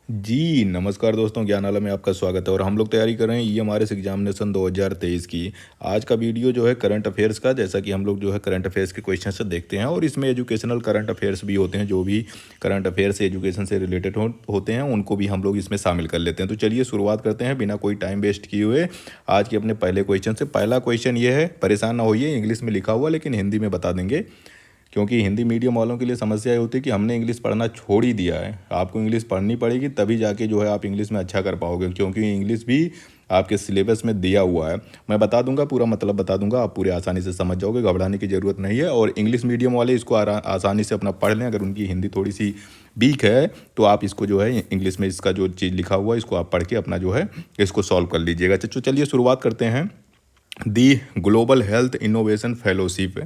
जी, नमस्कार दोस्तों, ज्ञानालय में आपका स्वागत है और हम लोग तैयारी कर रहे हैं ईएमआरएस एग्जामिनेशन 2023 की। आज का वीडियो जो है करंट अफेयर्स का, जैसा कि हम लोग जो है करंट अफेयर्स के क्वेश्चन से देखते हैं और इसमें एजुकेशनल करंट अफेयर्स भी होते हैं। जो भी करंट अफेयर्स एजुकेशन से रिलेटेड होते हैं उनको भी हम लोग इसमें शामिल कर लेते हैं। तो चलिए शुरुआत करते हैं बिना कोई टाइम वेस्ट किए हुए आज के अपने पहले क्वेश्चन से। पहला क्वेश्चन ये है, परेशान ना होइए, इंग्लिश में लिखा हुआ लेकिन हिंदी में बता देंगे, क्योंकि हिंदी मीडियम वालों के लिए समस्या ये होती है कि हमने इंग्लिश पढ़ना छोड़ ही दिया है। आपको इंग्लिश पढ़नी पड़ेगी तभी जाके जो है आप इंग्लिश में अच्छा कर पाओगे, क्योंकि इंग्लिश भी आपके सिलेबस में दिया हुआ है। मैं बता दूंगा, पूरा मतलब बता दूंगा, आप पूरे आसानी से समझ जाओगे, घबराने की ज़रूरत नहीं है। और इंग्लिश मीडियम वाले इसको आसानी से अपना पढ़ लें। अगर उनकी हिंदी थोड़ी सी वीक है तो आप इसको जो है इंग्लिश में इसका जो चीज़ लिखा हुआ है इसको आप पढ़ के अपना जो है इसको सॉल्व कर लीजिएगा। तो चलिए शुरुआत करते हैं। दी ग्लोबल हेल्थ इनोवेशन फेलोशिप,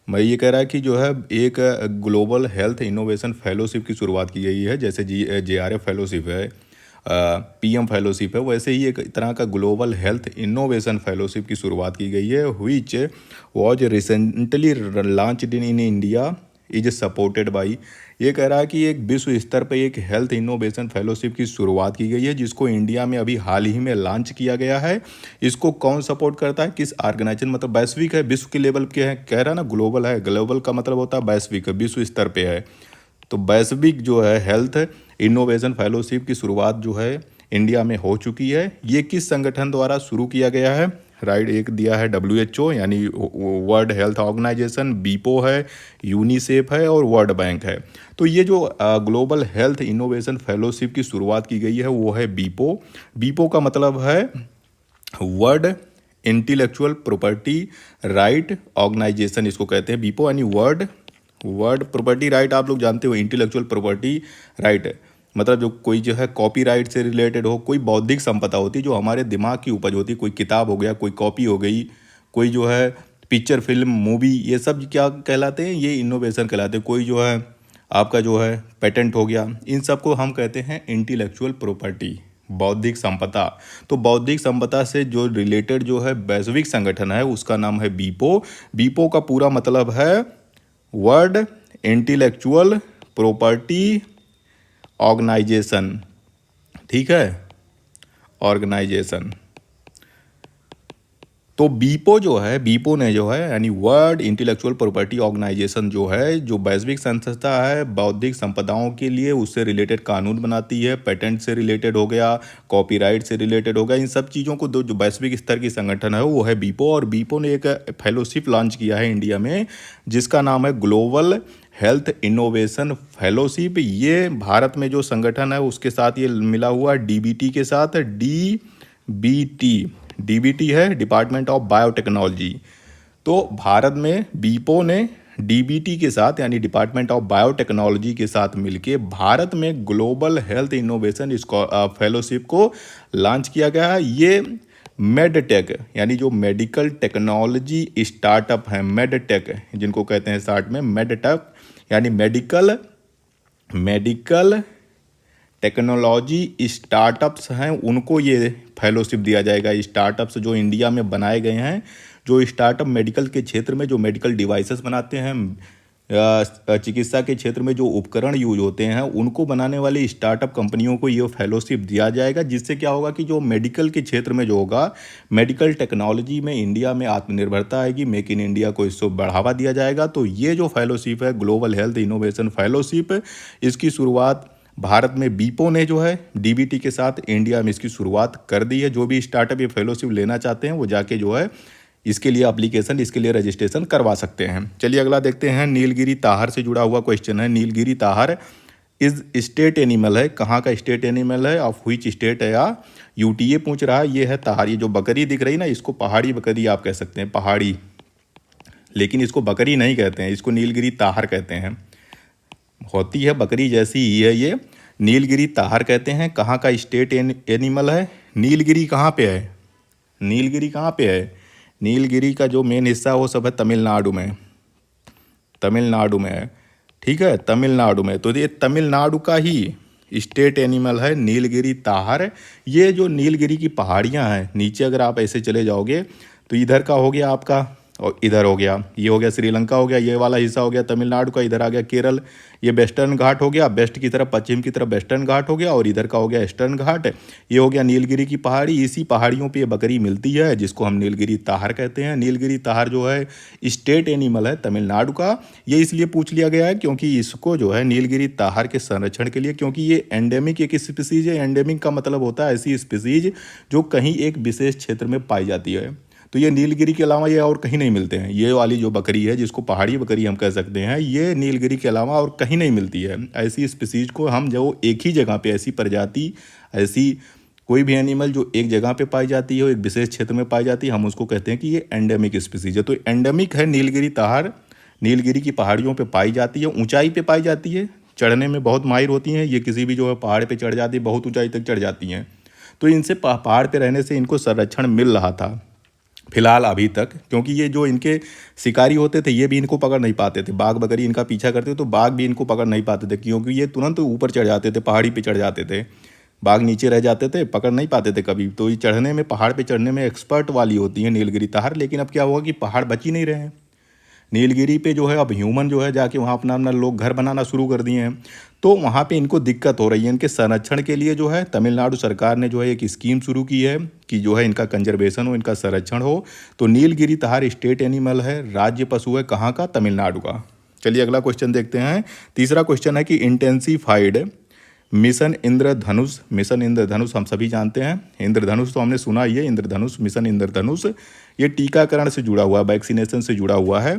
मैं ये कह रहा है कि जो है एक ग्लोबल हेल्थ इनोवेशन फेलोशिप की शुरुआत की गई है। जैसे JRF फेलोशिप है, PM फेलोशिप है, वैसे ही एक तरह का ग्लोबल हेल्थ इनोवेशन फेलोशिप की शुरुआत की गई है। Which was recently launched in India, is supported by. ये कह रहा है कि एक विश्व स्तर पर एक हेल्थ इनोवेशन फेलोशिप की शुरुआत की गई है जिसको इंडिया में अभी हाल ही में लॉन्च किया गया है। इसको कौन सपोर्ट करता है, किस ऑर्गेनाइजेशन, मतलब वैश्विक है, विश्व के लेवल के है, कह रहा है ना ग्लोबल है, ग्लोबल का मतलब होता है वैश्विक, विश्व स्तर पे है। तो वैश्विक जो है हेल्थ इनोवेशन फेलोशिप की शुरुआत जो है इंडिया में हो चुकी है। ये किस संगठन द्वारा शुरू किया गया है? राइट, एक दिया है WHO यानी वर्ल्ड हेल्थ ऑर्गेनाइजेशन, बीपो है, यूनिसेफ है और वर्ल्ड बैंक है। तो ये जो ग्लोबल हेल्थ इनोवेशन फेलोशिप की शुरुआत की गई है वो है बीपो। बीपो का मतलब है world intellectual property right organisation, इसको कहते हैं बीपो, यानी वर्ल्ड वर्ड प्रॉपर्टी राइट। आप लोग जानते हो इंटेलेक्चुअल प्रॉपर्टी राइट मतलब जो कोई जो है कॉपीराइट से रिलेटेड हो, कोई बौद्धिक संपदा होती है जो हमारे दिमाग की उपज होती है, कोई किताब हो गया, कोई कॉपी हो गई, कोई जो है पिक्चर, फिल्म, मूवी, ये सब क्या कहलाते हैं? ये इनोवेशन कहलाते हैं। कोई जो है आपका जो है पेटेंट हो गया, इन सब को हम कहते हैं इंटेलेक्चुअल प्रॉपर्टी, बौद्धिक संपदा। तो बौद्धिक संपदा से जो रिलेटेड जो है वैश्विक संगठन है उसका नाम है बीपो। बीपो का पूरा मतलब है वर्ल्ड इंटेलेक्चुअल प्रॉपर्टी ऑर्गेनाइजेशन, ठीक है, ऑर्गेनाइजेशन। तो बीपो जो है, बीपो ने जो है यानी वर्ल्ड इंटेलेक्चुअल प्रॉपर्टी ऑर्गेनाइजेशन जो है, जो वैश्विक संस्था है बौद्धिक संपदाओं के लिए, उससे रिलेटेड कानून बनाती है, पेटेंट से रिलेटेड हो गया, कॉपीराइट से रिलेटेड हो गया, इन सब चीज़ों को जो वैश्विक स्तर की संगठन है वो है बीपो। और बीपो ने एक फेलोशिप लॉन्च किया है इंडिया में जिसका नाम है ग्लोबल हेल्थ इनोवेशन फेलोशिप। ये भारत में जो संगठन है उसके साथ ये मिला हुआ है DBT के साथ। DBT है डिपार्टमेंट ऑफ बायोटेक्नोलॉजी। तो भारत में बीपो ने DBT के साथ यानी डिपार्टमेंट ऑफ बायोटेक्नोलॉजी के साथ मिलके भारत में ग्लोबल हेल्थ इनोवेशन फेलोशिप को लॉन्च किया गया है। ये मेडटेक यानी जो मेडिकल टेक्नोलॉजी स्टार्टअप है, मेडटेक जिनको कहते हैं शॉर्ट में मेडटेक, यानी मेडिकल टेक्नोलॉजी स्टार्टअप्स हैं उनको ये फेलोशिप दिया जाएगा। स्टार्टअप्स जो इंडिया में बनाए गए हैं, जो स्टार्टअप मेडिकल के क्षेत्र में जो मेडिकल डिवाइसेस बनाते हैं, चिकित्सा के क्षेत्र में जो उपकरण यूज होते हैं उनको बनाने वाली स्टार्टअप कंपनियों को ये फेलोशिप दिया जाएगा। जिससे क्या होगा कि जो मेडिकल के क्षेत्र में जो होगा, मेडिकल टेक्नोलॉजी में इंडिया में आत्मनिर्भरता आएगी, मेक इन इंडिया को इसको बढ़ावा दिया जाएगा। तो ये जो फेलोशिप है ग्लोबल हेल्थ इनोवेशन फेलोशिप, इसकी शुरुआत भारत में बीपो ने जो है DBT के साथ इंडिया में इसकी शुरुआत कर दी है। जो भी स्टार्टअप ये फेलोशिप लेना चाहते हैं वो जाके जो है इसके लिए एप्लीकेशन, इसके लिए रजिस्ट्रेशन करवा सकते हैं। चलिए अगला देखते हैं। नीलगिरी ताहर से जुड़ा हुआ क्वेश्चन है। Nilgiri tahr is state animal है, कहाँ का स्टेट एनिमल है, ऑफ व्हिच स्टेट है, या UTA पूछ रहा है। ये है ताहर, ये जो बकरी दिख रही ना इसको पहाड़ी बकरी आप कह सकते हैं, पहाड़ी, लेकिन इसको बकरी नहीं कहते हैं, इसको नीलगिरी ताहर कहते हैं। होती है बकरी जैसी ही है ये, नीलगिरी ताहर कहते हैं। कहाँ का स्टेट एनिमल है? नीलगिरी कहाँ पे है? नीलगिरी कहाँ पे है? नीलगिरी का जो मेन हिस्सा है वो सब है तमिलनाडु में, तमिलनाडु में है, ठीक है, तमिलनाडु में। तो ये तमिलनाडु का ही स्टेट एनिमल है नीलगिरी ताहर। ये जो नीलगिरी की पहाड़ियाँ हैं नीचे, अगर आप ऐसे चले जाओगे तो इधर का हो गया आपका और इधर हो गया, ये हो गया श्रीलंका हो गया, ये वाला हिस्सा हो गया तमिलनाडु का, इधर आ गया केरल, ये वेस्टर्न घाट हो गया, वेस्ट की तरफ पश्चिम की तरफ वेस्टर्न घाट हो गया, और इधर का हो गया ईस्टर्न घाट। ये हो गया नीलगिरी की पहाड़ी, इसी पहाड़ियों पे ये बकरी मिलती है जिसको हम नीलगिरी ताहर कहते हैं। नीलगिरी ताहर जो है स्टेट एनिमल है तमिलनाडु का। ये इसलिए पूछ लिया गया है क्योंकि इसको जो है नीलगिरी ताहर के संरक्षण के लिए, क्योंकि ये एंडेमिक एक स्पीसीज है। एंडेमिक का मतलब होता है ऐसी स्पीसीज जो कहीं एक विशेष क्षेत्र में पाई जाती है। तो ये नीलगिरी के अलावा ये और कहीं नहीं मिलते हैं। ये वाली जो बकरी है जिसको पहाड़ी बकरी हम कह सकते हैं, ये नीलगिरी के अलावा और कहीं नहीं मिलती है। ऐसी स्पीसीज को हम जो एक ही जगह पे, ऐसी प्रजाति, ऐसी कोई भी एनिमल जो एक जगह पे पाई जाती है, एक विशेष क्षेत्र में पाई जाती है, हम उसको कहते हैं कि ये एंडेमिक स्पीसीज है। तो एंडेमिक है नीलगिरी ताहर, नीलगिरी की पहाड़ियों पे पाई जाती है, ऊंचाई पे पाई जाती है, चढ़ने में बहुत माहिर होती हैं। ये किसी भी जो है पहाड़ पे चढ़ जाती है, बहुत ऊंचाई तक चढ़ जाती हैं। तो इनसे पहाड़ पे रहने से इनको संरक्षण मिल रहा था फिलहाल अभी तक, क्योंकि ये जो इनके शिकारी होते थे ये भी इनको पकड़ नहीं पाते थे। बाघ बकरी इनका पीछा करते तो बाघ भी इनको पकड़ नहीं पाते थे, क्योंकि ये तुरंत ऊपर चढ़ जाते थे, पहाड़ी पे चढ़ जाते थे। बाघ नीचे रह जाते थे, पकड़ नहीं पाते थे कभी। तो ये चढ़ने में, पहाड़ पे चढ़ने में एक्सपर्ट वाली होती है नीलगिरी ताहर। लेकिन अब क्या हुआ कि पहाड़ बच ही नहीं रहे हैं नीलगिरी पे जो है। अब ह्यूमन जो है जाके वहाँ अपना अपना लोग घर बनाना शुरू कर दिए हैं, तो वहाँ पे इनको दिक्कत हो रही है। इनके संरक्षण के लिए जो है तमिलनाडु सरकार ने जो है एक स्कीम शुरू की है कि जो है इनका कंजर्वेशन हो, इनका संरक्षण हो। तो नीलगिरी ताहर स्टेट एनिमल है, राज्य पशु है, कहाँ का? तमिलनाडु का। चलिए अगला क्वेश्चन देखते हैं। तीसरा क्वेश्चन है कि इंटेंसीफाइड मिशन इंद्रधनुष। मिशन इंद्रधनुष हम सभी जानते हैं, इंद्रधनुष तो हमने सुना ही है। इंद्रधनुष, मिशन इंद्रधनुष, ये टीकाकरण से जुड़ा हुआ, वैक्सीनेशन से जुड़ा हुआ है।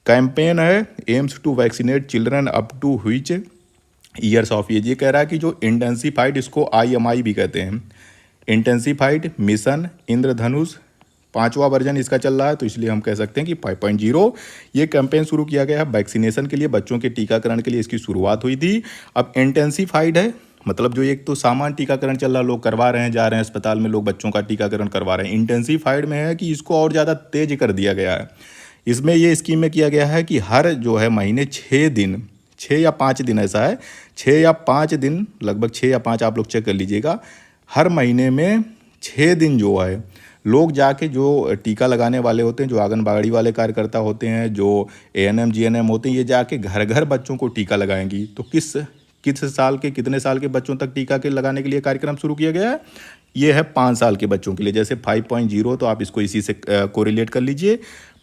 कैंपेन है aims to vaccinate children up to which years of age. ये कह रहा है कि जो इंटेंसीफाइड, इसको IMI भी कहते हैं, इंटेंसीफाइड मिशन इंद्रधनुष, 5वां वर्जन इसका चल रहा है, तो इसलिए हम कह सकते हैं कि 5.0 ये कैंपेन शुरू किया गया है वैक्सीनेशन के लिए, बच्चों के टीकाकरण के लिए इसकी शुरुआत हुई थी। अब इंटेंसीफाइड है मतलब जो एक तो सामान्य टीकाकरण चल रहा है, लोग करवा रहे हैं, जा रहे हैं अस्पताल में, लोग बच्चों का टीकाकरण करवा रहे हैं। इंटेंसीफाइड में है कि इसको और ज़्यादा तेज कर दिया गया है। इसमें ये स्कीम में किया गया है कि हर जो है महीने 6 दिन, 6 या 5 दिन, ऐसा है 6 या 5 दिन, लगभग 6 या 5 आप लोग चेक कर लीजिएगा। हर महीने में 6 दिन जो है लोग जाके, जो टीका लगाने वाले होते हैं, जो आंगनबाड़ी वाले कार्यकर्ता होते हैं, जो ANM GNM होते हैं, ये जाके घर घर बच्चों को टीका लगाएंगी। तो किस साल के, कितने साल के बच्चों तक टीका के लगाने के लिए कार्यक्रम शुरू किया गया है? ये है 5 साल के बच्चों के लिए। जैसे 5.0 तो आप इसको इसी से कोरिलेट कर लीजिए।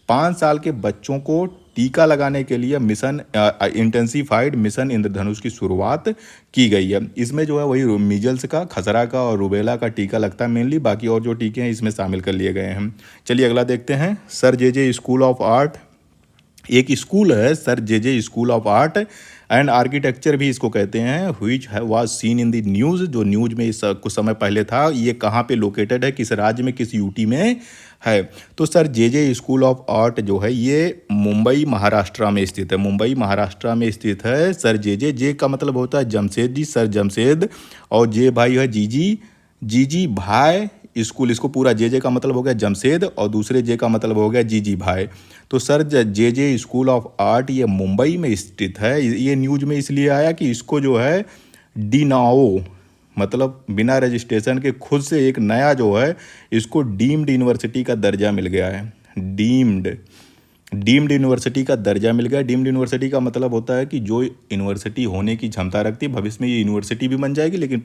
5 साल के बच्चों को टीका लगाने के लिए मिशन इंटेंसीफाइड मिशन इंद्रधनुष की शुरुआत की गई है। इसमें जो है वही मीजल्स का, खसरा का और रूबेला का टीका लगता है मेनली, बाकी और जो टीके हैं इसमें शामिल कर लिए गए हैं। चलिए अगला देखते हैं। Sir JJ school of art, एक स्कूल है sir JJ school of art and architecture भी इसको कहते हैं, which was seen in the news, जो न्यूज़ में इस कुछ समय पहले था। ये कहाँ पे लोकेटेड है, किस राज्य में, किस UT में है? तो sir JJ school of art जो है ये मुंबई महाराष्ट्र में स्थित है। मुंबई महाराष्ट्र में स्थित है सर JJ। जे का मतलब होता है जमशेद जी, सर जमशेद, और जे भाई है जीजी भाई स्कूल। इसको पूरा JJ का मतलब हो गया जमशेद, और दूसरे जे का मतलब हो गया जीजी भाई। तो sir JJ school of art ये मुंबई में स्थित है। ये न्यूज़ में इसलिए आया कि इसको जो है डीनाओ, मतलब बिना रजिस्ट्रेशन के खुद से एक नया जो है, इसको डीम्ड यूनिवर्सिटी का दर्जा मिल गया है। डीम्ड यूनिवर्सिटी का दर्जा मिल गया। डीम्ड यूनिवर्सिटी का मतलब होता है कि जो यूनिवर्सिटी होने की क्षमता रखती है, भविष्य में ये यूनिवर्सिटी भी बन जाएगी। लेकिन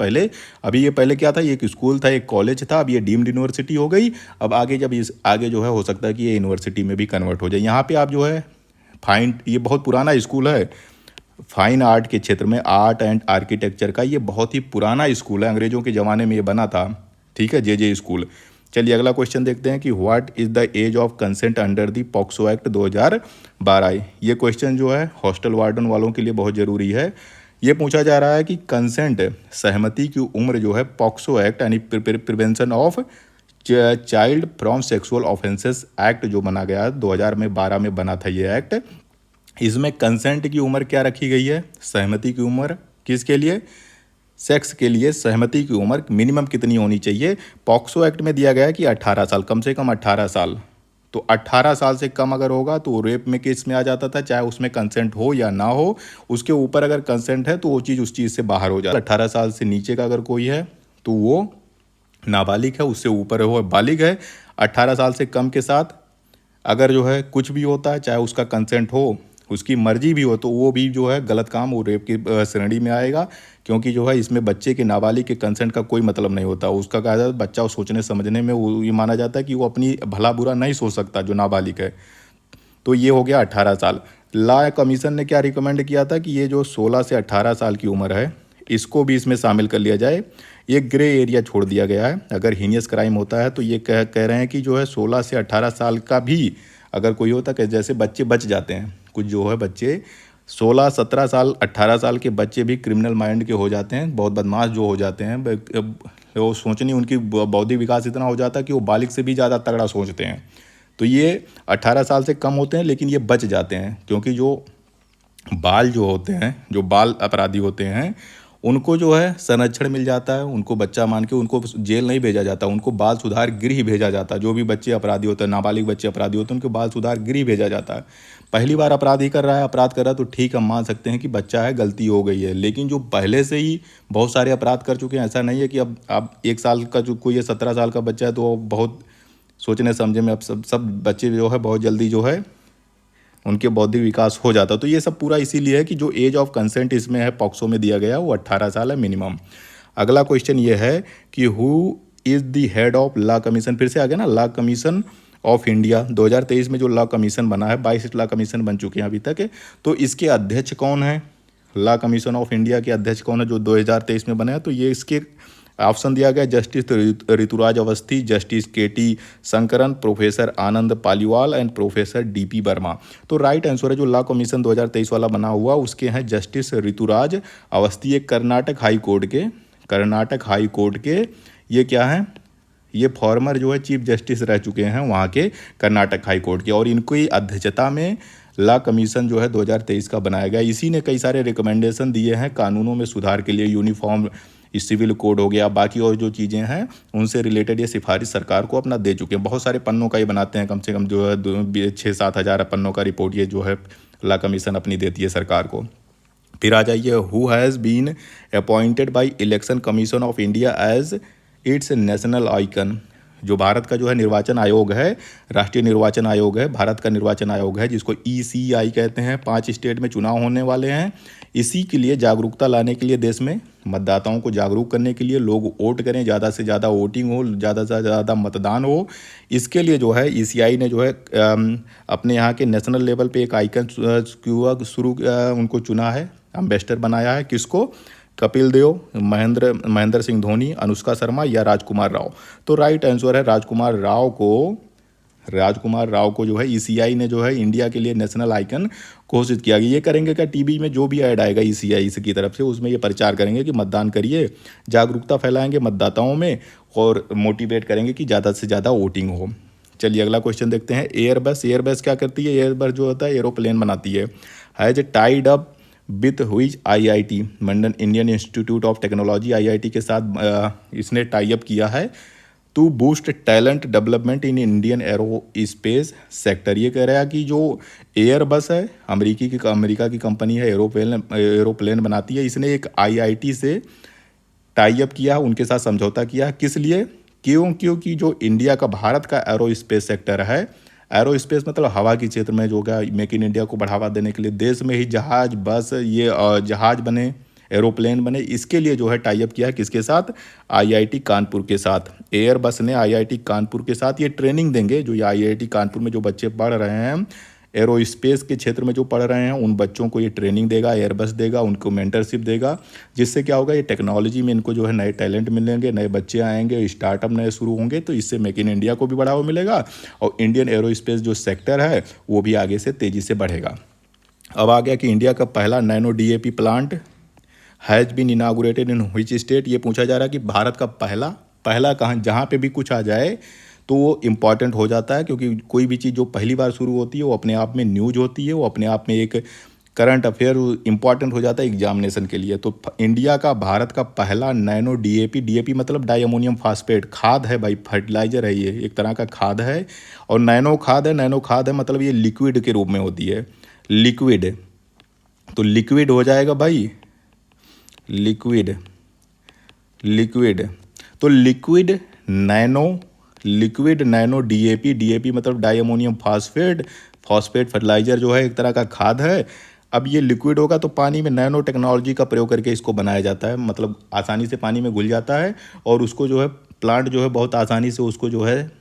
अभी ये पहले क्या था, ये एक स्कूल था, एक कॉलेज था, अब ये डीम्ड यूनिवर्सिटी हो गई। अब आगे जब इस आगे जो है हो सकता है कि ये यूनिवर्सिटी में भी कन्वर्ट हो जाए। यहाँ पे आप जो है ये बहुत पुराना स्कूल है, फाइन आर्ट के क्षेत्र में, आर्ट एंड आर्किटेक्चर का ये बहुत ही पुराना स्कूल है। अंग्रेजों के ज़माने में ये बना था, ठीक है, JJ स्कूल। चलिए अगला क्वेश्चन देखते हैं कि what is the age of consent under the POCSO act 2012। ये क्वेश्चन जो है हॉस्टल वार्डन वालों के लिए बहुत ज़रूरी है। ये पूछा जा रहा है कि कंसेंट, सहमति की उम्र जो है, पॉक्सो एक्ट यानी prevention of child from sexual offences act जो बना गया 2012 में बना था ये एक्ट। इसमें कंसेंट की उम्र क्या रखी गई है? सहमति की उम्र। किसके लिए? सेक्स के लिए सहमति की उम्र मिनिमम कितनी होनी चाहिए? पॉक्सो एक्ट में दिया गया है कि 18 साल, कम से कम 18 साल। तो 18 साल से कम अगर होगा तो रेप में केस में आ जाता था, चाहे उसमें कंसेंट हो या ना हो। उसके ऊपर अगर कंसेंट है तो वो चीज़ उस चीज़ से बाहर हो जाता है। 18 साल से नीचे का अगर कोई है तो वो नाबालिग है, उससे ऊपर वो बालिग है। 18 साल से कम के साथ अगर जो है कुछ भी होता है, चाहे उसका कंसेंट हो, उसकी मर्जी भी हो, तो वो भी जो है गलत काम, वो रेप की श्रेणी में आएगा। क्योंकि जो है इसमें बच्चे के, नाबालिग के कंसेंट का कोई मतलब नहीं होता। उसका कहा जाता है बच्चा वो सोचने समझने में वो ये माना जाता है कि वो अपनी भला बुरा नहीं सोच सकता जो नाबालिग है। तो ये हो गया 18 साल। लॉ कमीशन ने क्या रिकमेंड किया था कि ये जो 16 से 18 साल की उम्र है, इसको भी इसमें शामिल कर लिया जाए। ये ग्रे एरिया छोड़ दिया गया है। अगर हीनियस क्राइम होता है तो ये कह रहे हैं कि जो है 16 से 18 साल का भी अगर कोई होता है, जैसे बच्चे बच जाते हैं, कुछ जो है बच्चे 16 17 साल 18 साल के बच्चे भी क्रिमिनल माइंड के हो जाते हैं, बहुत बदमाश जो हो जाते हैं। वो सोचनी, उनकी बौद्धिक विकास इतना हो जाता है कि वो बालिग से भी ज़्यादा तगड़ा सोचते हैं। तो ये 18 साल से कम होते हैं, लेकिन ये बच जाते हैं। क्योंकि जो बाल जो होते हैं, जो बाल अपराधी होते हैं, उनको जो है संरक्षण मिल जाता है। उनको बच्चा मान के उनको जेल नहीं भेजा जाता, उनको बाल सुधार गृह भेजा जाता है। जो भी बच्चे अपराधी होते हैं, नाबालिग बच्चे अपराधी होते हैं, उनको बाल सुधार गृह भेजा जाता है। पहली बार अपराध ही कर रहा है, अपराध कर रहा है, तो ठीक, हम मान सकते हैं कि बच्चा है, गलती हो गई है। लेकिन जो पहले से ही बहुत सारे अपराध कर चुके हैं, ऐसा नहीं है कि अब 1 साल का जो कोई 17 साल का बच्चा है तो बहुत सोचने समझे में, अब सब बच्चे जो है बहुत जल्दी जो है उनके बौद्धिक विकास हो जाता। तो ये सब पूरा इसीलिए है कि जो एज ऑफ कंसेंट इसमें है, पॉक्सो में दिया गया, वो 18 साल है मिनिमम। अगला क्वेश्चन ये है कि who is the head of law commission. फिर से आ गया ना, लॉ कमीशन ऑफ इंडिया। 2023 में जो लॉ कमीशन बना है, 22 लॉ कमीशन बन चुके हैं अभी तक। तो इसके अध्यक्ष कौन है, लॉ कमीशन ऑफ इंडिया के अध्यक्ष कौन है जो 2023 में बने हैं? तो ये इसके ऑप्शन दिया गया, justice Rituraj Awasthi, justice K T Shankaran, professor Anand Paliwal and professor D P Verma. तो राइट आंसर है जो लॉ कमीशन 2023 वाला बना हुआ, उसके हैं जस्टिस ऋतुराज अवस्थी। एक कर्नाटक हाई कोर्ट के ये क्या है, ये फॉर्मर जो है चीफ जस्टिस रह चुके हैं वहाँ के कर्नाटक हाई कोर्ट के। और इनकी अध्यक्षता में लॉ कमीशन जो है 2023 का बनाया गया। इसी ने कई सारे रिकमेंडेशन दिए हैं कानूनों में सुधार के लिए, यूनिफॉर्म सिविल कोड हो गया, बाकी और जो चीज़ें हैं उनसे रिलेटेड ये सिफारिश सरकार को अपना दे चुके हैं। बहुत सारे पन्नों का ये बनाते हैं, कम से कम जो है 6-7 हज़ार पन्नों का रिपोर्ट ये जो है लॉ कमीशन अपनी देती है सरकार को। फिर आ जाइए, who has been appointed by election commission of India as its national icon. जो भारत का जो है निर्वाचन आयोग है, राष्ट्रीय निर्वाचन आयोग है, भारत का निर्वाचन आयोग है, जिसको ECI कहते हैं। 5 स्टेट में चुनाव होने वाले हैं। इसी के लिए जागरूकता लाने के लिए, देश में मतदाताओं को जागरूक करने के लिए, लोग वोट करें, ज़्यादा से ज़्यादा वोटिंग हो, ज़्यादा से ज़्यादा मतदान हो, इसके लिए जो है ECI ने जो है अपने यहाँ के नेशनल लेवल पे एक आइकन शुरू उनको चुना है, एम्बेसडर बनाया है। किसको? कपिल देव, महेंद्र सिंह धोनी, अनुष्का शर्मा या राजकुमार राव। तो राइट आंसर है राजकुमार राव को जो है ECI ने जो है इंडिया के लिए नेशनल आइकन घोषित किया गया। ये करेंगे क्या, टीवी में जो भी ऐड आएगा ECI की तरफ से, उसमें ये प्रचार करेंगे कि मतदान करिए, जागरूकता फैलाएंगे मतदाताओं में और मोटिवेट करेंगे कि ज़्यादा से ज़्यादा वोटिंग हो। चलिए अगला क्वेश्चन देखते हैं। एयरबस क्या करती है? एयरबस जो होता है एरोप्लेन बनाती है। हैज टाइड अप विथ हुईज IIT, London Indian Institute of Technology, IIT के साथ इसने टाई अप किया है to boost talent development in Indian aerospace sector. ये कह रहा है कि जो एयरबस है, अमेरिका की कंपनी है, एरोप्लेन बनाती है, इसने एक IIT से टाई अप किया, उनके साथ समझौता किया। किस लिए? क्योंकि जो इंडिया का, भारत का एरो स्पेस सेक्टर है, एरो स्पेस मतलब हवा के क्षेत्र में जो होगा, मेक इन इंडिया को बढ़ावा देने के लिए देश में ही जहाज, बस, ये जहाज बने, एरोप्लेन बने, इसके लिए जो है टाई अप किया है। किसके साथ? IIT कानपुर के साथ। एयरबस ने IIT कानपुर के साथ ये ट्रेनिंग देंगे। जो ये IIT कानपुर में जो बच्चे पढ़ रहे हैं, एरो स्पेस के क्षेत्र में जो पढ़ रहे हैं, उन बच्चों को ये ट्रेनिंग देगा, एयरबस देगा, उनको मेंटरशिप देगा, जिससे क्या होगा, ये टेक्नोलॉजी में इनको जो है नए टैलेंट मिलेंगे, नए बच्चे आएंगे, स्टार्टअप नए शुरू होंगे। तो इससे मेक इन इंडिया को भी बढ़ावा मिलेगा और इंडियन एरो स्पेस जो सेक्टर है वो भी आगे से तेज़ी से बढ़ेगा। अब आ गया कि इंडिया का पहला nano DAP plant has been inaugurated in which state. ये पूछा जा रहा है कि भारत का पहला कहाँ, जहाँ पे भी कुछ आ जाए तो वो इम्पॉर्टेंट हो जाता है, क्योंकि कोई भी चीज़ जो पहली बार शुरू होती है वो अपने आप में न्यूज होती है, वो अपने आप में एक करंट अफेयर इम्पॉर्टेंट हो जाता है एग्जामिनेशन के लिए। तो इंडिया का, भारत का पहला नैनो DAP मतलब डाई अमोनियम फास्फेट खाद है भाई, फर्टिलाइजर है, ये एक तरह का खाद है। और नैनो खाद है मतलब ये लिक्विड के रूप में होती है, लिक्विड। तो लिक्विड हो जाएगा भाई, लिक्विड। तो liquid nano liquid nano DAP, DAP मतलब di ammonium phosphate, phosphate fertiliser जो है एक तरह का खाद है। अब ये लिक्विड होगा तो पानी में नैनो टेक्नोलॉजी का प्रयोग करके इसको बनाया जाता है, मतलब आसानी से पानी में घुल जाता है और उसको जो है प्लांट जो है बहुत आसानी से उसको जो है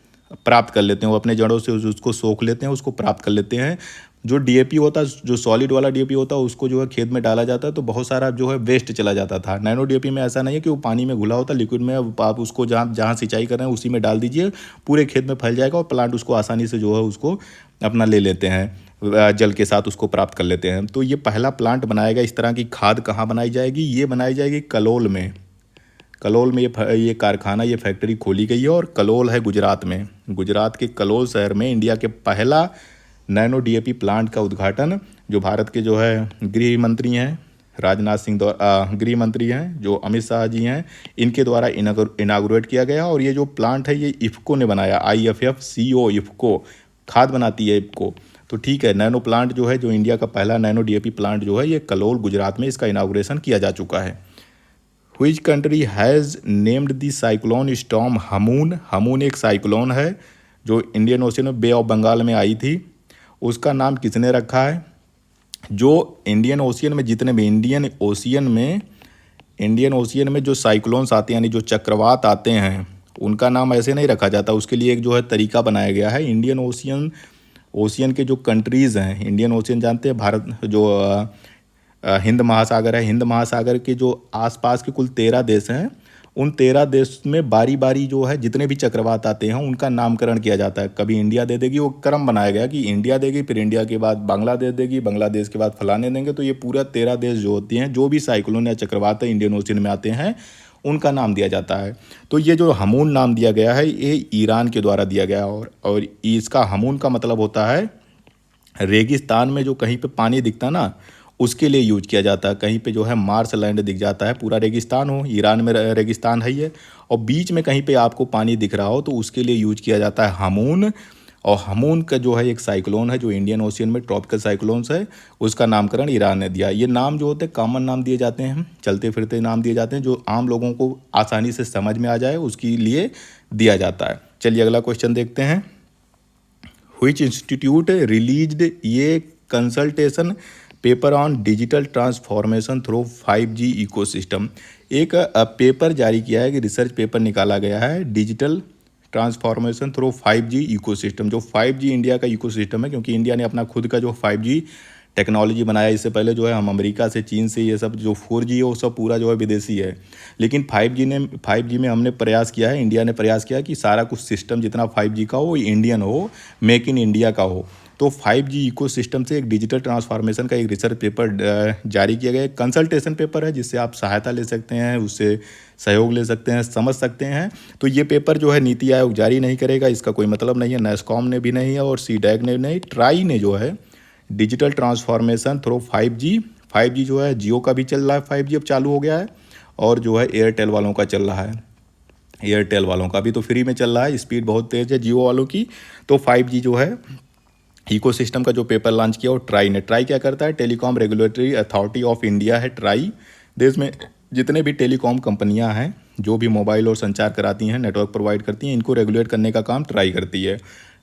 प्राप्त कर लेते हैं, वो अपने जड़ों से उसको सोख लेते हैं, उसको प्राप्त कर लेते हैं। जो डीएपी होता है, जो सॉलिड वाला डीएपी होता है, उसको जो है खेत में डाला जाता है तो बहुत सारा जो है वेस्ट चला जाता था। नैनो डीएपी में ऐसा नहीं है कि वो पानी में घुला होता, लिक्विड में आप उसको जहाँ जहाँ सिंचाई कर रहे हैं उसी में डाल दीजिए, पूरे खेत में फैल जाएगा और प्लांट उसको आसानी से जो है उसको अपना ले लेते हैं, जल के साथ उसको प्राप्त कर लेते हैं। तो ये पहला प्लांट बनाएगा इस तरह की खाद। कहाँ बनाई जाएगी? ये बनाई जाएगी कलोल में। कलोल में ये कारखाना, ये फैक्ट्री खोली गई है और कलोल है गुजरात में। गुजरात के कलोल शहर में इंडिया के पहला नैनो डीएपी प्लांट का उद्घाटन जो भारत के जो है गृह मंत्री हैं राजनाथ सिंह गृह मंत्री हैं जो अमित शाह जी हैं, इनके द्वारा इनागुरेट किया गया। और ये जो प्लांट है ये इफ़को ने बनाया, IFFCO, इफ़को खाद बनाती है इफ़को। तो ठीक है, नैनो प्लांट जो है, जो इंडिया का पहला नैनो डीएपी प्लांट जो है ये कलोल गुजरात में इसका इनागुरेशन किया जा चुका है। Which country has named the cyclone storm Hamoon? Hamoon एक साइक्लोन है जो इंडियन ओशन में बे ऑफ बंगाल में आई थी, उसका नाम किसने रखा है? जो इंडियन ओशियन में जितने भी इंडियन ओशियन में जो साइक्लोन्स आते हैं यानी जो चक्रवात आते हैं उनका नाम ऐसे नहीं रखा जाता। उसके लिए एक जो है तरीका बनाया गया है। इंडियन ओशियन के जो कंट्रीज़ हैं, इंडियन ओशियन जानते हैं, भारत जो हिंद महासागर है, हिंद महासागर के जो आसपास के कुल 13 देश हैं, उन 13 देश में बारी बारी जो है जितने भी चक्रवात आते हैं उनका नामकरण किया जाता है। कभी इंडिया दे देगी, वो क्रम बनाया गया कि इंडिया देगी, फिर इंडिया के बाद बांग्लादेश देगी, बांग्लादेश के बाद फलाने देंगे। तो ये पूरा 13 देश जो होती हैं, जो भी साइक्लोन या चक्रवात है इंडियन ओशन में आते हैं, उनका नाम दिया जाता है। तो ये जो हमून नाम दिया गया है ये ईरान के द्वारा दिया गया, और इसका हमून का मतलब होता है रेगिस्तान में जो कहीं पे पानी दिखता ना उसके लिए यूज किया जाता है। कहीं पे जो है मार्स लैंड दिख जाता है, पूरा रेगिस्तान हो, ईरान में रेगिस्तान है ये, और बीच में कहीं पे आपको पानी दिख रहा हो तो उसके लिए यूज किया जाता है हमून। और हमून का जो है एक साइक्लोन है जो इंडियन ओशियन में ट्रॉपिकल साइक्लोन्स है, उसका नामकरण ईरान ने दिया। ये नाम जो होते हैं कॉमन नाम दिए जाते हैं, चलते फिरते नाम दिए जाते हैं, जो आम लोगों को आसानी से समझ में आ जाए उसके लिए दिया जाता है। चलिए अगला क्वेश्चन देखते हैं। व्हिच इंस्टीट्यूट रिलीज्ड ये consultation paper on digital transformation through 5G ecosystem? एक पेपर जारी किया है कि रिसर्च पेपर निकाला गया है digital transformation through 5G ecosystem. जो 5G इंडिया का इकोसिस्टम है, क्योंकि इंडिया ने अपना खुद का जो 5G टेक्नोलॉजी बनाया। इससे पहले जो है हम अमेरिका से, चीन से, ये सब जो 4G है वो सब पूरा जो है विदेशी है। लेकिन 5G में हमने प्रयास किया है, इंडिया ने प्रयास किया कि सारा कुछ सिस्टम जितना 5G का हो वो इंडियन हो, मेक इन इंडिया का हो। तो 5G इकोसिस्टम से एक डिजिटल ट्रांसफॉर्मेशन का एक रिसर्च पेपर जारी किया गया है। कंसल्टेशन पेपर है जिससे आप सहायता ले सकते हैं, उससे सहयोग ले सकते हैं, समझ सकते हैं। तो ये पेपर जो है नीति आयोग जारी नहीं करेगा, इसका कोई मतलब नहीं है, नेस्कॉम ने भी नहीं है और सीडैक ने नहीं, ट्राई ने जो है डिजिटल ट्रांसफॉर्मेशन थ्रू 5G जो है जियो का भी चल रहा है, 5G अब चालू हो गया है, और जो है एयरटेल वालों का चल रहा है। एयरटेल वालों का भी तो फ्री में चल रहा है, स्पीड बहुत तेज़ है जियो वालों की। तो 5G जो है इकोसिस्टम का जो पेपर लॉन्च किया वो ट्राई ने। ट्राई क्या करता है? Telecom regulatory authority of India है ट्राई। देश में जितने भी टेलीकॉम कंपनियां हैं जो भी मोबाइल और संचार कराती हैं, नेटवर्क प्रोवाइड करती हैं, इनको रेगुलेट करने का काम ट्राई करती है।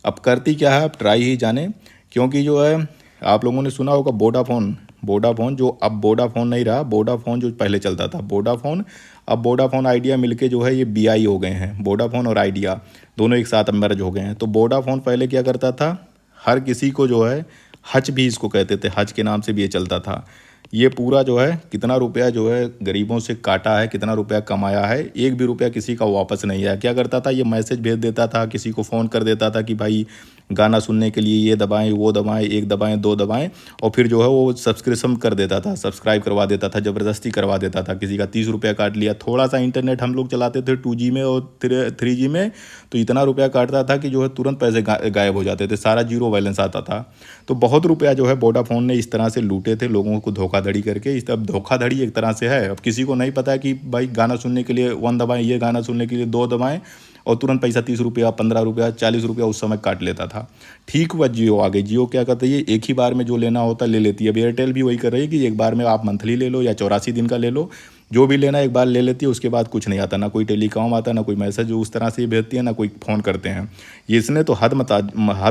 अब करती क्या है, अब ट्राई ही जाने। क्योंकि जो है आप लोगों ने सुना होगा वोडाफोन जो अब वोडाफोन नहीं रहा, वोडाफोन जो पहले चलता था वोडाफोन, अब वोडाफोन आइडिया मिलके जो है ये BI हो गए हैं। वोडाफोन और आइडिया दोनों एक साथ मर्ज हो गए हैं। तो वोडाफोन पहले क्या करता था, हर किसी को जो है हज भी इसको कहते थे, हज के नाम से भी ये चलता था। ये पूरा जो है कितना रुपया जो है गरीबों से काटा है, कितना रुपया कमाया है, एक भी रुपया किसी का वापस नहीं आया। क्या करता था, ये मैसेज भेज देता था, किसी को फ़ोन कर देता था कि भाई गाना सुनने के लिए ये दबाएं, वो दबाएं, 1 दबाएं, 2 दबाएं, और फिर जो है वो सब्सक्रिप्शन कर देता था, सब्सक्राइब करवा देता था, ज़बरदस्ती करवा देता था। किसी का 30 रुपया काट लिया। थोड़ा सा इंटरनेट हम लोग चलाते थे 2G में और 3G में, तो इतना रुपया काटता था कि जो है तुरंत पैसे गायब हो जाते थे, सारा जीरो बैलेंस आता था। तो बहुत रुपया जो है वोडाफोन ने इस तरह से लूटे थे लोगों को धोखाधड़ी करके। इस अब धोखाधड़ी एक तरह से है। अब किसी को नहीं पता है कि भाई गाना सुनने के लिए 1 दबाएं, ये गाना सुनने के लिए 2 दबाएं, और तुरंत पैसा 30 रुपया, 15 रुपया, 40 रुपया उस समय काट लेता था। ठीक वह जियो आ गई। जियो क्या करती है, एक ही बार में जो लेना होता ले लेती है। अब एयरटेल भी वही कर रही है कि एक बार में आप मंथली ले लो या 84 दिन का ले लो, जो भी लेना एक बार ले लेती है, उसके बाद कुछ नहीं आता, ना कोई टेलीकॉम आता, ना कोई मैसेज उस तरह से भेजती है, ना कोई फ़ोन करते हैं। ये इसने तो हद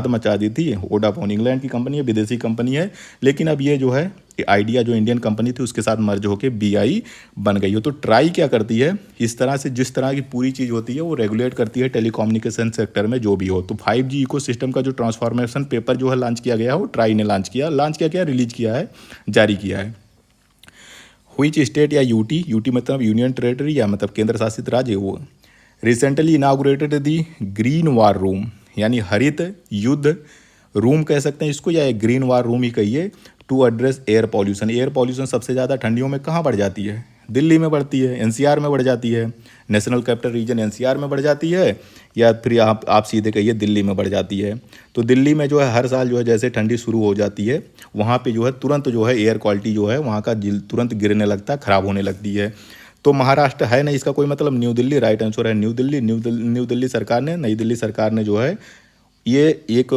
मचा दी थी। वोडाफोन इंग्लैंड की कंपनी है, विदेशी कंपनी है, लेकिन अब ये जो है आइडिया जो इंडियन कंपनी थी उसके साथ मर्ज होकर BI बन गई हो। तो ट्राई क्या करती है, इस तरह से जिस तरह की पूरी चीज़ होती है वो रेगुलेट करती है टेलीकम्युनिकेशन सेक्टर में जो भी हो। तो 5G इकोसिस्टम का जो ट्रांसफॉर्मेशन पेपर जो है लॉन्च किया गया है वो ट्राई ने लॉन्च किया क्या, रिलीज किया है, जारी किया है। व्हिच स्टेट या यूटी मतलब यूनियन टेरेटरी या मतलब केंद्र शासित राज्य, वो रिसेंटली इनागुरेटेड दी ग्रीन वार रूम, यानी हरित युद्ध रूम कह सकते हैं इसको, या एक ग्रीन वार रूम ही कहिए, to address air pollution. Air pollution सबसे ज़्यादा ठंडियों में कहाँ बढ़ जाती है, दिल्ली में बढ़ती है, NCR में बढ़ जाती है, नेशनल कैपिटल रीजन NCR में बढ़ जाती है, या फिर आप सीधे कहिए दिल्ली में बढ़ जाती है। तो दिल्ली में जो है हर साल जो है जैसे ठंडी शुरू हो जाती है वहाँ पे जो है तुरंत जो है एयर क्वालिटी जो है वहाँ का तुरंत गिरने लगता है, ख़राब होने लगती है। तो महाराष्ट्र है नहीं इसका कोई मतलब, न्यू दिल्ली राइट आंसर है। न्यू दिल्ली सरकार ने, नई दिल्ली सरकार ने जो है ये एक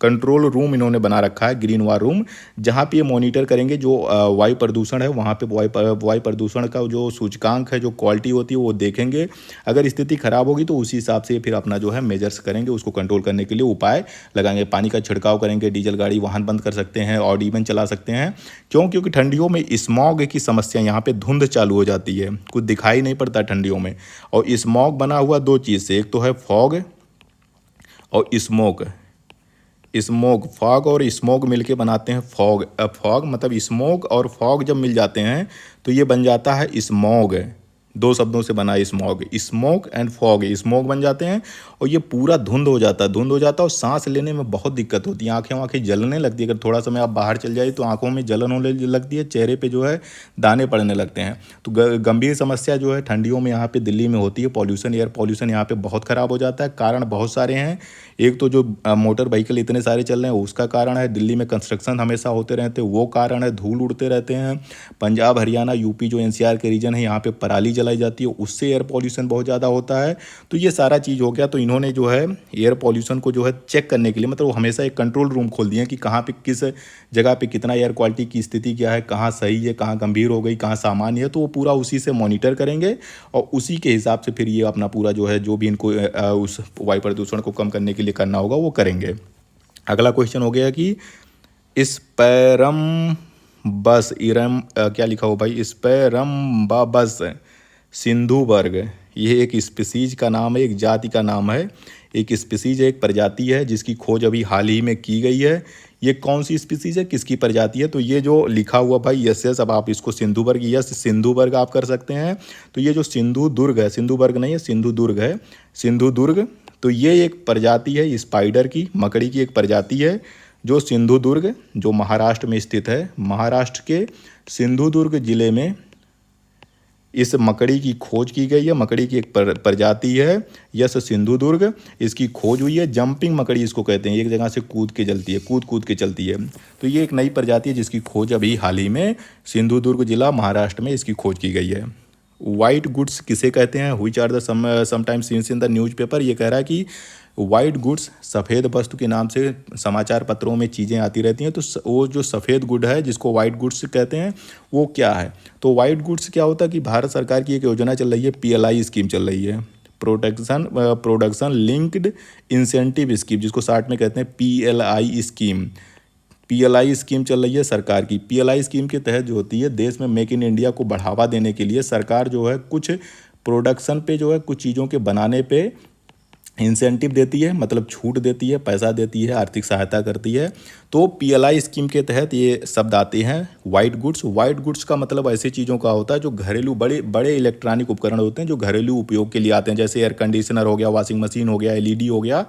कंट्रोल रूम इन्होंने बना रखा है, ग्रीन वार रूम, जहाँ पे ये मॉनिटर करेंगे जो वायु प्रदूषण है, वहाँ पे वायु प्रदूषण का जो सूचकांक है, जो क्वालिटी होती है वो देखेंगे। अगर स्थिति खराब होगी तो उसी हिसाब से फिर अपना जो है मेजर्स करेंगे, उसको कंट्रोल करने के लिए उपाय लगाएंगे। पानी का छिड़काव करेंगे, डीजल गाड़ी वाहन बंद कर सकते हैं, ऑड इवन चला सकते हैं। क्योंकि ठंडियों में स्मॉग की समस्या, यहाँ पे धुंध चालू हो जाती है, कुछ दिखाई नहीं पड़ता ठंडियों में। और स्मॉग बना हुआ दो चीज़ से, एक तो है फॉग और फॉग और स्मोग मिलके बनाते हैं फॉग। फॉग मतलब स्मोग और फॉग जब मिल जाते हैं तो ये बन जाता है स्मॉग। दो शब्दों से बना है smog, smoke and fog, smoke बन जाते हैं और ये पूरा धुंध हो जाता है और सांस लेने में बहुत दिक्कत होती है, आंखें जलने लगती है। अगर थोड़ा समय आप बाहर चल जाए तो आंखों में जलन होने लगती है, चेहरे पे जो है दाने पड़ने लगते हैं। तो गंभीर समस्या जो है ठंडियों में यहाँ पे दिल्ली में होती है। पॉल्यूशन, एयर पॉल्यूशन यहाँ पे बहुत ख़राब हो जाता है। कारण बहुत सारे हैं, एक तो जो मोटर व्हीकल इतने सारे चल रहे हैं उसका कारण है, दिल्ली में कंस्ट्रक्शन हमेशा होते रहते हैं वो कारण है, धूल उड़ते रहते हैं। पंजाब हरियाणा यूपी जो NCR के रीजन है यहाँ पे पराली जलाई जाती है, उससे एयर पॉल्यूशन बहुत ज़्यादा होता है। तो ये सारा चीज़ हो गया। तो इन्होंने जो है एयर पॉल्यूशन को जो है चेक करने के लिए, मतलब वो हमेशा एक कंट्रोल रूम खोल दिए कि कहाँ पे किस जगह पे कितना एयर क्वालिटी की स्थिति क्या है, कहाँ सही है, कहाँ गंभीर हो गई, कहाँ सामान्य है। तो वो पूरा उसी से मॉनिटर करेंगे और उसी के हिसाब से फिर ये अपना पूरा जो है जो भी इनको उस वायु प्रदूषण को कम करने के लिए करना होगा वो करेंगे। अगला क्वेश्चन हो गया कि स्पैरम बस इरम क्या लिखा हो भाई, स्पैरम बस सिंधुबर्ग, ये एक स्पीसीज का नाम है, एक जाति का नाम है। एक स्पीसीज है, एक प्रजाति है जिसकी खोज अभी हाल ही में की गई है। ये कौन सी स्पीसीज है, किसकी प्रजाति है, तो ये जो लिखा हुआ भाई यस, अब आप इसको सिंधुबर्ग, यस सिंधुबर्ग आप कर सकते हैं। तो ये जो सिंधुदुर्ग है, सिंधुबर्ग नहीं है सिंधुदुर्ग है, सिंधुदुर्ग, तो ये एक प्रजाति है स्पाइडर की, मकड़ी की एक प्रजाति है जो सिंधुदुर्ग जो महाराष्ट्र में स्थित है, महाराष्ट्र के सिंधुदुर्ग जिले में इस मकड़ी की खोज की गई है। मकड़ी की एक प्रजाति है यस सिंधुदुर्ग, इसकी खोज हुई है। जंपिंग मकड़ी इसको कहते हैं, एक जगह से कूद के चलती है, कूद के चलती है। तो ये एक नई प्रजाति है जिसकी खोज अभी हाल ही में सिंधुदुर्ग जिला महाराष्ट्र में इसकी खोज की गई है। वाइट गुड्स किसे कहते हैं, which are the sometimes scenes in the newspaper, ये कह रहा है कि वाइट गुड्स सफ़ेद वस्तु के नाम से समाचार पत्रों में चीज़ें आती रहती हैं। तो वो जो सफ़ेद गुड है जिसको वाइट गुड्स कहते हैं वो क्या है, तो वाइट गुड्स क्या होता है कि भारत सरकार की एक योजना चल रही है, PLI स्कीम चल रही है, प्रोडक्शन लिंक्ड इंसेंटिव स्कीम, जिसको शार्ट में कहते हैं PLI स्कीम। PLI स्कीम चल रही है सरकार की। PLI स्कीम के तहत जो होती है देश में मेक इन इंडिया को बढ़ावा देने के लिए सरकार जो है कुछ प्रोडक्शन पे जो है कुछ चीज़ों के बनाने पे इंसेंटिव देती है, मतलब छूट देती है, पैसा देती है, आर्थिक सहायता करती है। तो PLI स्कीम के तहत ये शब्द आते हैं वाइट गुड्स। वाइट गुड्स का मतलब ऐसी चीज़ों का होता है जो घरेलू बड़े बड़े इलेक्ट्रॉनिक उपकरण होते हैं जो घरेलू उपयोग के लिए आते हैं, जैसे एयर कंडीशनर हो गया, वॉशिंग मशीन हो गया, LED हो गया।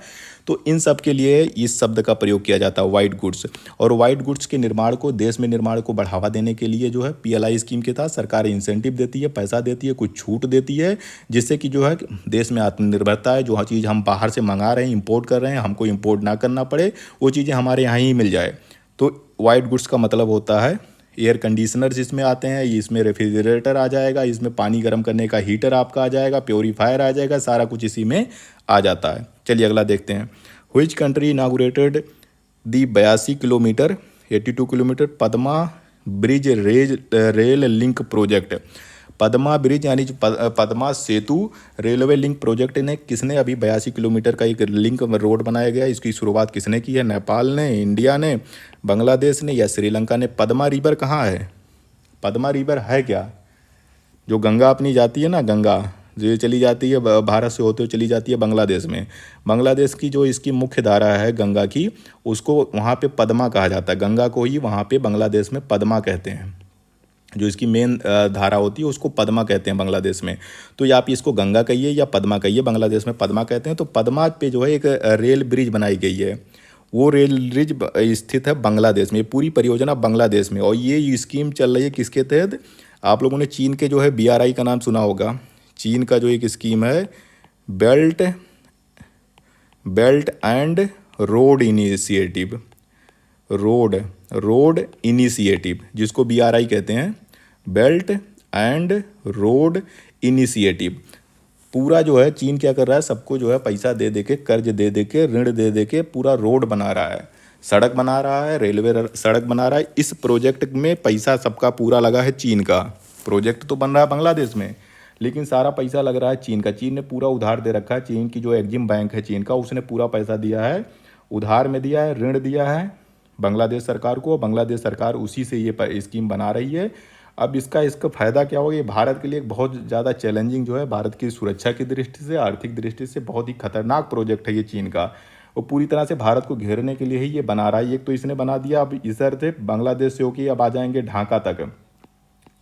तो इन सब के लिए इस शब्द का प्रयोग किया जाता है वाइट गुड्स। और वाइट गुड्स के निर्माण को, देश में निर्माण को बढ़ावा देने के लिए जो है PLI स्कीम के तहत सरकार इंसेंटिव देती है, पैसा देती है, कुछ छूट देती है, जिससे कि जो है देश में आत्मनिर्भरता है, जो चीज़ हम बाहर से मंगा रहे हैं, इंपोर्ट कर रहे हैं, हमको इंपोर्ट ना करना पड़े, वो चीज़ें हमारे यहाँ ही मिल जाए। तो वाइट गुड्स का मतलब होता है एयर कंडीशनर जिसमें आते हैं, इसमें रेफ्रिजरेटर आ जाएगा, इसमें पानी गर्म करने का हीटर आपका आ जाएगा, प्योरीफायर आ जाएगा, सारा कुछ इसी में आ जाता है। चलिए अगला देखते हैं। Which country inaugurated the 82 kilometre 82 kilometre Padma bridge rail link project. Padma bridge यानी जो पद्मा सेतु रेलवे लिंक प्रोजेक्ट ने किसने अभी 82 किलोमीटर का एक लिंक रोड बनाया गया, इसकी शुरुआत किसने की है? नेपाल ने, इंडिया ने, बांग्लादेश ने या श्रीलंका ने? पद्मा रिवर कहाँ है? पद्मा रिवर है क्या? जो गंगा अपनी जाती है ना, गंगा जो ये चली जाती है भारत से होते हुए चली जाती है बांग्लादेश में, बांग्लादेश की जो इसकी मुख्य धारा है गंगा की, उसको वहाँ पे पद्मा कहा जाता है। गंगा को ही वहाँ पे बांग्लादेश में पद्मा कहते हैं। जो इसकी मेन धारा होती है उसको पद्मा कहते हैं बांग्लादेश में। तो या आप इसको गंगा कहिए या पद्मा कहिए, बांग्लादेश में पद्मा कहते हैं। तो पद्मा पे जो है एक रेल ब्रिज बनाई गई है, वो रेल ब्रिज स्थित है बांग्लादेश में। पूरी परियोजना बांग्लादेश में, और ये स्कीम चल रही है किसके तहत? आप लोगों ने चीन के जो है BRI का नाम सुना होगा। चीन का जो एक स्कीम है belt and road initiative, road initiative, जिसको BRI कहते हैं, बेल्ट एंड रोड इनिशिएटिव। पूरा जो है चीन क्या कर रहा है, सबको जो है पैसा दे दे के, कर्ज दे दे के, ऋण दे दे के पूरा रोड बना रहा है, सड़क बना रहा है, रेलवे सड़क बना रहा है। इस प्रोजेक्ट में पैसा सबका पूरा लगा है चीन का। प्रोजेक्ट तो बन रहा है बांग्लादेश में, लेकिन सारा पैसा लग रहा है चीन का। चीन ने पूरा उधार दे रखा है। चीन की जो एग्जिम बैंक है चीन का, उसने पूरा पैसा दिया है, उधार में दिया है, ऋण दिया है बांग्लादेश सरकार को। बांग्लादेश सरकार उसी से ये स्कीम बना रही है। अब इसका फ़ायदा क्या होगा? ये भारत के लिए एक बहुत ज़्यादा चैलेंजिंग जो है, भारत की सुरक्षा की दृष्टि से, आर्थिक दृष्टि से बहुत ही खतरनाक प्रोजेक्ट है ये चीन का। वो पूरी तरह से भारत को घेरने के लिए ही ये बना रहा है। एक तो इसने बना दिया, अब इधर से बांग्लादेश से होके अब आ जाएंगे ढाका तक,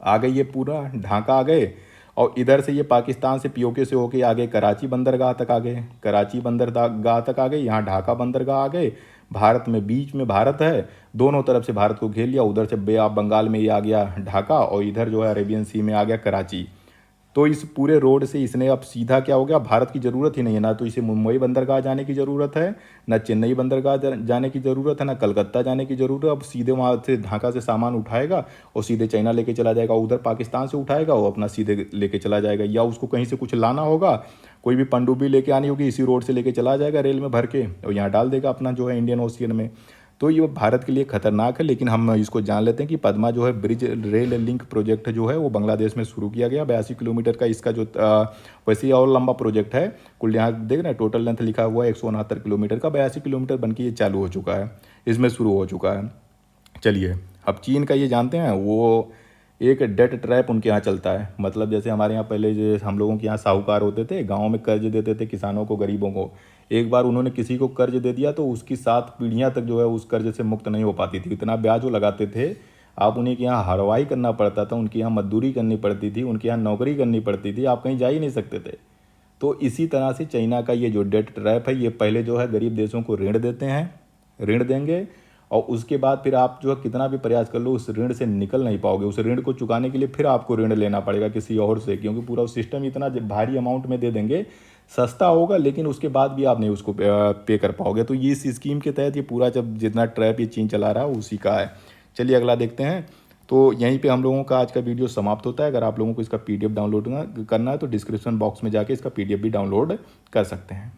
आ गई ये पूरा ढाका आ गए, और इधर से ये पाकिस्तान से POK से होके आ गए कराची बंदरगाह तक आ गए, कराची बंदरगाह तक आ गए, यहाँ ढाका बंदरगाह आ गए। भारत में बीच में भारत है, दोनों तरफ से भारत को घेर लिया। उधर से बे ऑफ बंगाल में ये आ गया ढाका, और इधर जो है अरेबियन सी में आ गया कराची। तो इस पूरे रोड से इसने अब सीधा क्या हो गया, भारत की ज़रूरत ही नहीं है। ना तो इसे मुंबई बंदरगाह जाने की ज़रूरत है, ना चेन्नई बंदरगाह जाने की ज़रूरत है, ना कलकत्ता जाने की ज़रूरत है। अब सीधे वहाँ से ढाका से सामान उठाएगा और सीधे चाइना लेके चला जाएगा, उधर पाकिस्तान से उठाएगा वो अपना सीधे लेके चला जाएगा। या उसको कहीं से कुछ लाना होगा, कोई भी पनडुब्बी लेके आनी होगी, इसी रोड से लेके चला जाएगा रेल में भर के, और यहाँ डाल देगा अपना जो है इंडियन ओशियन में। तो ये भारत के लिए खतरनाक है। लेकिन हम इसको जान लेते हैं कि पद्मा जो है ब्रिज रेल लिंक प्रोजेक्ट जो है वो बांग्लादेश में शुरू किया गया। 82 किलोमीटर का इसका जो वैसे ही और लंबा प्रोजेक्ट है। कुल यहाँ देख रहे हैं टोटल लेंथ लिखा हुआ है 169 किलोमीटर का। 82 किलोमीटर बन के ये चालू हो चुका है, इसमें शुरू हो चुका है। चलिए अब चीन का ये जानते हैं, वो एक डेट ट्रैप उनके यहाँ चलता है। मतलब जैसे हमारे यहाँ पहले जो हम लोगों के यहाँ साहूकार होते थे, गाँव में कर्ज देते थे किसानों को, गरीबों को। एक बार उन्होंने किसी को कर्ज दे दिया तो उसकी 7 पीढ़ियाँ तक जो है उस कर्ज से मुक्त नहीं हो पाती थी। इतना ब्याज वो लगाते थे, आप उन्हीं के यहाँ हरवाई करना पड़ता था, उनके यहाँ मजदूरी करनी पड़ती थी, उनके यहाँ नौकरी करनी पड़ती थी, आप कहीं जा ही नहीं सकते थे। तो इसी तरह से चाइना का ये जो डेट ट्रैप है, ये पहले जो है गरीब देशों को ऋण देते हैं, ऋण देंगे, और उसके बाद फिर आप जो है कितना भी प्रयास कर लो उस ऋण से निकल नहीं पाओगे। उस ऋण को चुकाने के लिए फिर आपको ऋण लेना पड़ेगा किसी और से, क्योंकि पूरा सिस्टम इतना भारी अमाउंट में दे देंगे, सस्ता होगा लेकिन उसके बाद भी आप नहीं उसको पे कर पाओगे। तो ये इस स्कीम के तहत ये पूरा जब जितना ट्रैप ये चीन चला रहा है उसी का है। चलिए अगला देखते हैं। तो यहीं पे हम लोगों का आज का वीडियो समाप्त होता है। अगर आप लोगों को इसका PDF डाउनलोड करना है तो डिस्क्रिप्शन बॉक्स में जाके इसका PDF भी डाउनलोड कर सकते हैं।